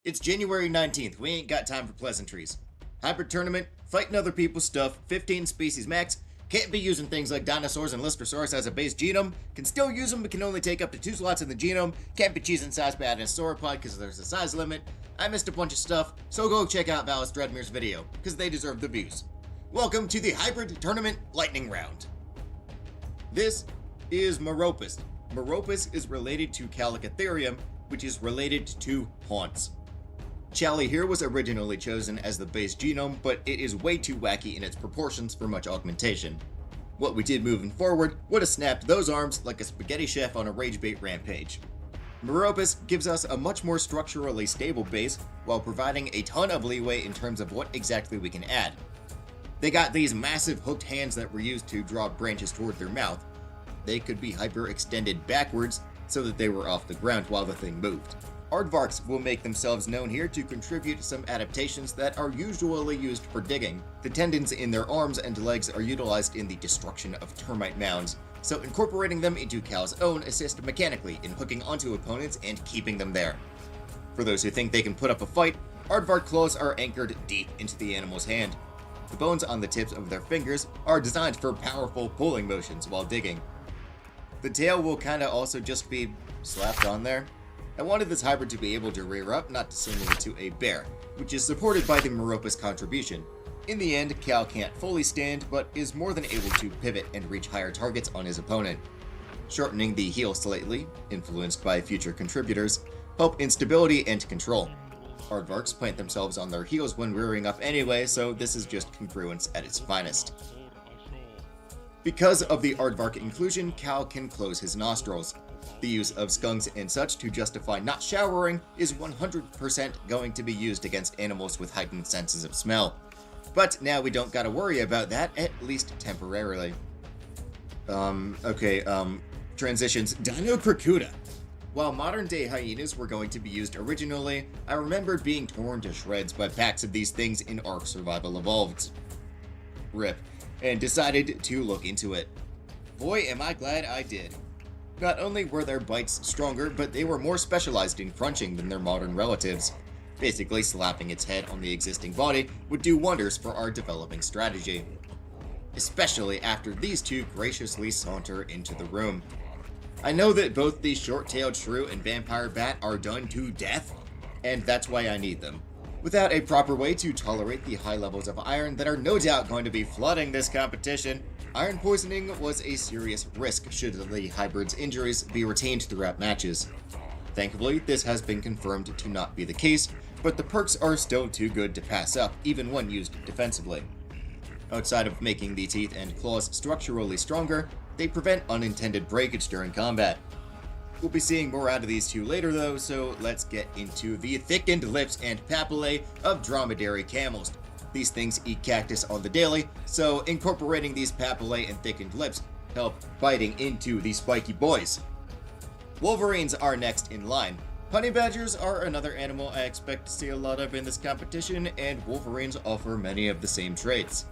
It's January 19th, we ain't got time for pleasantries. Hybrid tournament, fighting other people's stuff, 15 species max, can't be using things like dinosaurs and Lystrosaurus as a base genome, can still use them but can only take up to 2 slots in the genome, can't be cheesing Sasbat and Sauropod because there's a size limit. I missed a bunch of stuff, so go check out Valis Dreadmir's video, because they deserve the views. Welcome to the Hybrid Tournament Lightning Round. This is Meropus. Meropus is related to Calicotherium, which is related to haunts. Chally here was originally chosen as the base genome, but it is way too wacky in its proportions for much augmentation. What we did moving forward would have snapped those arms like a spaghetti chef on a rage bait rampage. Meropus gives us a much more structurally stable base, while providing a ton of leeway in terms of what exactly we can add. They got these massive hooked hands that were used to draw branches toward their mouth. They could be hyper-extended backwards, so that they were off the ground while the thing moved. Aardvarks will make themselves known here to contribute some adaptations that are usually used for digging. The tendons in their arms and legs are utilized in the destruction of termite mounds, so incorporating them into Cal's own assist mechanically in hooking onto opponents and keeping them there. For those who think they can put up a fight, Aardvark claws are anchored deep into the animal's hand. The bones on the tips of their fingers are designed for powerful pulling motions while digging. The tail will kinda also just be slapped on there. I wanted this hybrid to be able to rear up, not dissimilar to a bear, which is supported by the Meropus contribution. In the end, Cal can't fully stand, but is more than able to pivot and reach higher targets on his opponent. Shortening the heel slightly, influenced by future contributors, help in stability and control. Aardvarks plant themselves on their heels when rearing up anyway, so this is just congruence at its finest. Because of the Aardvark inclusion, Cal can close his nostrils. The use of skunks and such to justify not showering is 100% going to be used against animals with heightened senses of smell. But now we don't gotta worry about that, at least temporarily. Transitions. Dino Krakuda. While modern-day hyenas were going to be used originally, I remembered being torn to shreds by packs of these things in Ark Survival Evolved. RIP. And decided to look into it. Boy, am I glad I did. Not only were their bites stronger, but they were more specialized in crunching than their modern relatives. Basically, slapping its head on the existing body would do wonders for our developing strategy. Especially after these two graciously saunter into the room. I know that both the short-tailed shrew and vampire bat are done to death, and that's why I need them. Without a proper way to tolerate the high levels of iron that are no doubt going to be flooding this competition, iron poisoning was a serious risk should the hybrid's injuries be retained throughout matches. Thankfully, this has been confirmed to not be the case, but the perks are still too good to pass up, even when used defensively. Outside of making the teeth and claws structurally stronger, they prevent unintended breakage during combat. We'll be seeing more out of these two later though, so let's get into the thickened lips and papillae of dromedary camels. These things eat cactus on the daily, so incorporating these papillae and thickened lips help biting into these spiky boys. Wolverines are next in line. Honey badgers are another animal I expect to see a lot of in this competition, and wolverines offer many of the same traits.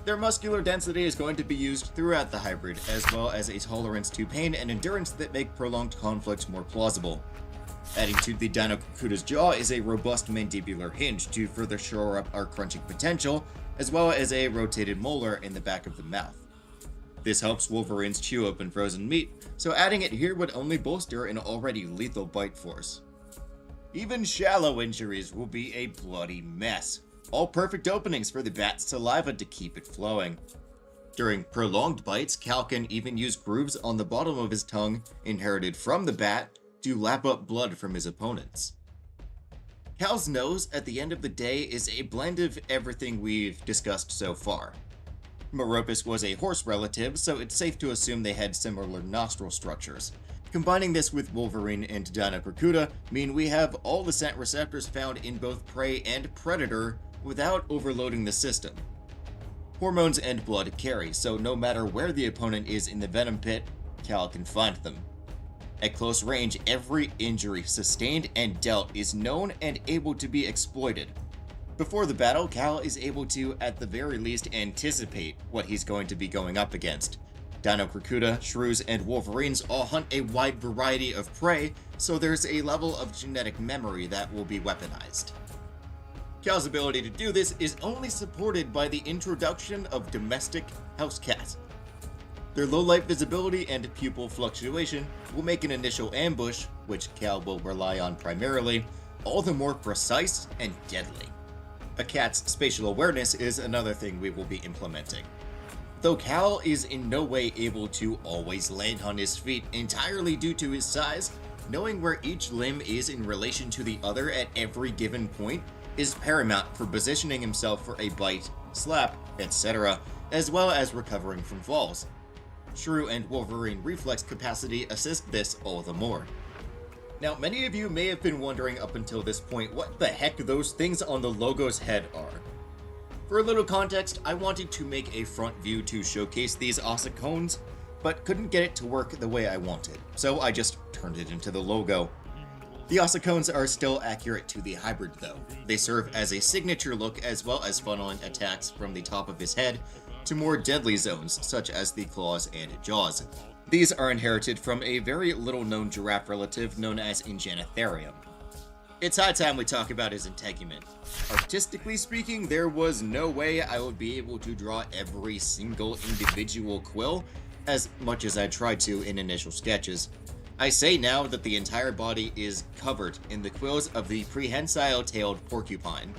Their muscular density is going to be used throughout the hybrid, as well as a tolerance to pain and endurance that make prolonged conflict more plausible. Adding to the Dino Krakuda's jaw is a robust mandibular hinge to further shore up our crunching potential, as well as a rotated molar in the back of the mouth. This helps wolverines chew open frozen meat, so adding it here would only bolster an already lethal bite force. Even shallow injuries will be a bloody mess. All perfect openings for the bat's saliva to keep it flowing. During prolonged bites, Cal can even use grooves on the bottom of his tongue, inherited from the bat, to lap up blood from his opponents. Cal's nose, at the end of the day, is a blend of everything we've discussed so far. Meropus was a horse relative, so it's safe to assume they had similar nostril structures. Combining this with Wolverine and Dino Krakuda mean we have all the scent receptors found in both prey and predator without overloading the system. Hormones and blood carry, so no matter where the opponent is in the venom pit, Cal can find them. At close range, every injury sustained and dealt is known and able to be exploited. Before the battle, Cal is able to, at the very least, anticipate what he's going to be going up against. Dino Krakuta, shrews, and wolverines all hunt a wide variety of prey, so there's a level of genetic memory that will be weaponized. Cal's ability to do this is only supported by the introduction of domestic house cats. Their low light visibility and pupil fluctuation will make an initial ambush, which Cal will rely on primarily, all the more precise and deadly. A cat's spatial awareness is another thing we will be implementing. Though Cal is in no way able to always land on his feet entirely due to his size, knowing where each limb is in relation to the other at every given point is paramount for positioning himself for a bite, slap, etc., as well as recovering from falls. Shrew and Wolverine reflex capacity assist this all the more. Now, many of you may have been wondering up until this point what the heck those things on the logo's head are. For a little context, I wanted to make a front view to showcase these ossicones, but couldn't get it to work the way I wanted, so I just turned it into the logo. The ossicones are still accurate to the hybrid though. They serve as a signature look as well as funneling attacks from the top of his head to more deadly zones such as the claws and jaws. These are inherited from a very little known giraffe relative known as Ingenutherium. It's high time we talk about his integument. Artistically speaking, there was no way I would be able to draw every single individual quill as much as I tried to in initial sketches. I say now that the entire body is covered in the quills of the prehensile-tailed porcupine.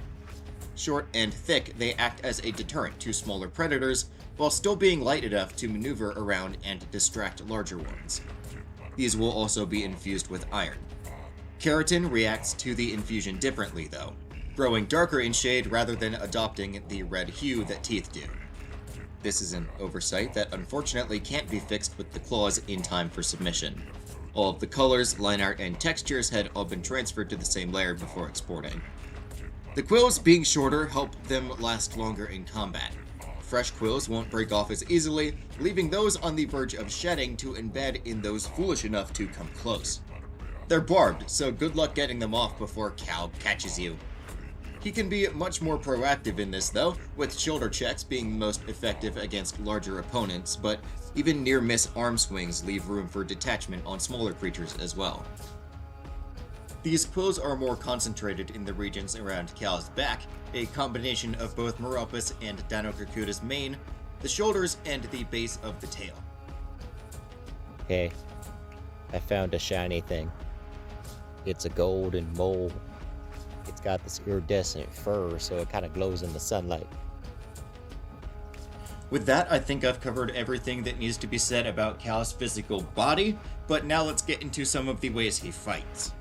Short and thick, they act as a deterrent to smaller predators, while still being light enough to maneuver around and distract larger ones. These will also be infused with iron. Keratin reacts to the infusion differently though, growing darker in shade rather than adopting the red hue that teeth do. This is an oversight that unfortunately can't be fixed with the claws in time for submission. All of the colors, line art, and textures had all been transferred to the same layer before exporting. The quills being shorter help them last longer in combat. Fresh quills won't break off as easily, leaving those on the verge of shedding to embed in those foolish enough to come close. They're barbed, so good luck getting them off before Cal catches you. He can be much more proactive in this though, with shoulder checks being most effective against larger opponents, but even near-miss arm swings leave room for detachment on smaller creatures as well. These quills are more concentrated in the regions around Cal's back, a combination of both Meropus and Dino Krakuta's mane, the shoulders, and the base of the tail. Hey, I found a shiny thing. It's a golden mole. It's got this iridescent fur, so it kind of glows in the sunlight. With that, I think I've covered everything that needs to be said about Cal's physical body, but now let's get into some of the ways he fights.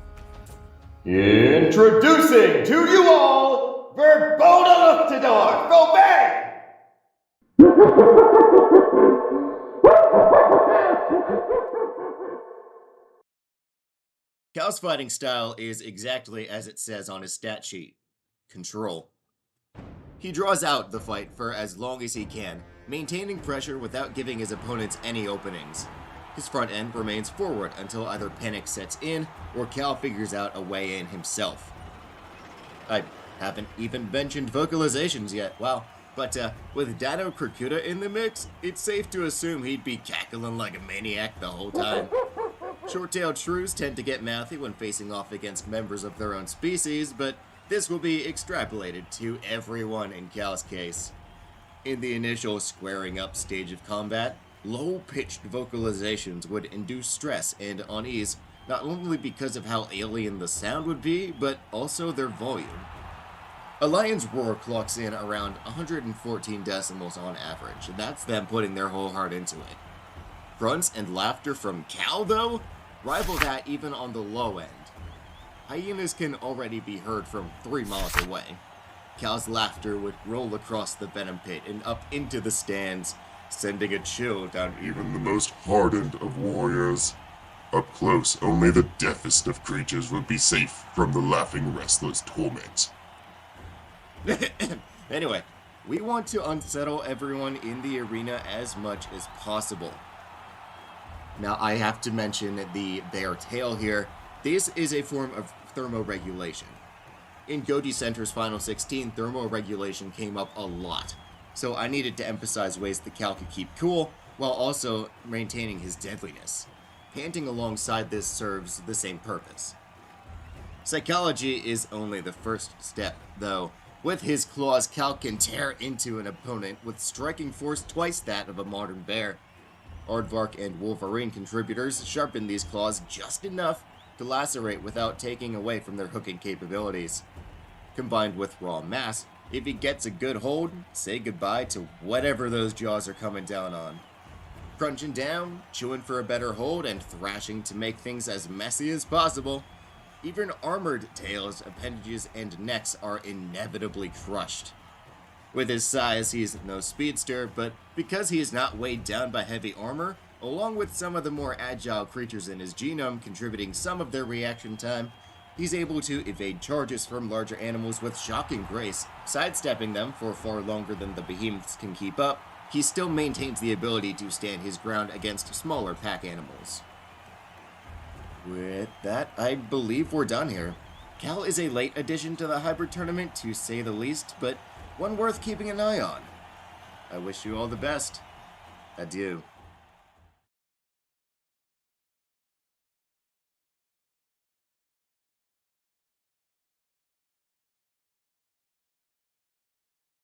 Introducing to you all, Verboda Luchtador, Robert! Cal's fighting style is exactly as it says on his stat sheet. Control. He draws out the fight for as long as he can, maintaining pressure without giving his opponents any openings. His front end remains forward until either panic sets in or Cal figures out a way in himself. I haven't even mentioned vocalizations yet, wow. But with Dino Krakuta in the mix, it's safe to assume he'd be cackling like a maniac the whole time. Short-tailed shrews tend to get mouthy when facing off against members of their own species, but this will be extrapolated to everyone in Cal's case. In the initial squaring up stage of combat, low-pitched vocalizations would induce stress and unease, not only because of how alien the sound would be, but also their volume. A lion's roar clocks in around 114 decibels on average, and that's them putting their whole heart into it. Grunts and laughter from Cal, though, rival that even on the low end. Hyenas can already be heard from 3 miles away. Cal's laughter would roll across the venom pit and up into the stands, sending a chill down even the most hardened of warriors. Up close, only the deafest of creatures would be safe from the laughing wrestler's torment. Anyway, we want to unsettle everyone in the arena as much as possible. Now, I have to mention the bare tail here. This is a form of thermoregulation. In Go Center's Final 16, thermoregulation came up a lot. so I needed to emphasize ways that Cal could keep cool while also maintaining his deadliness. Panting alongside this serves the same purpose. Psychology is only the first step, though. With his claws, Cal can tear into an opponent with striking force twice that of a modern bear. Aardvark and Wolverine contributors sharpen these claws just enough to lacerate without taking away from their hooking capabilities. Combined with raw mass, if he gets a good hold, say goodbye to whatever those jaws are coming down on. Crunching down, chewing for a better hold, and thrashing to make things as messy as possible. Even armored tails, appendages, and necks are inevitably crushed. With his size, he's no speedster, but because he is not weighed down by heavy armor, along with some of the more agile creatures in his genome contributing some of their reaction time, he's able to evade charges from larger animals with shocking grace, sidestepping them for far longer than the behemoths can keep up. He still maintains the ability to stand his ground against smaller pack animals. With that, I believe we're done here. Cal is a late addition to the hybrid tournament, to say the least, but one worth keeping an eye on. I wish you all the best. Adieu.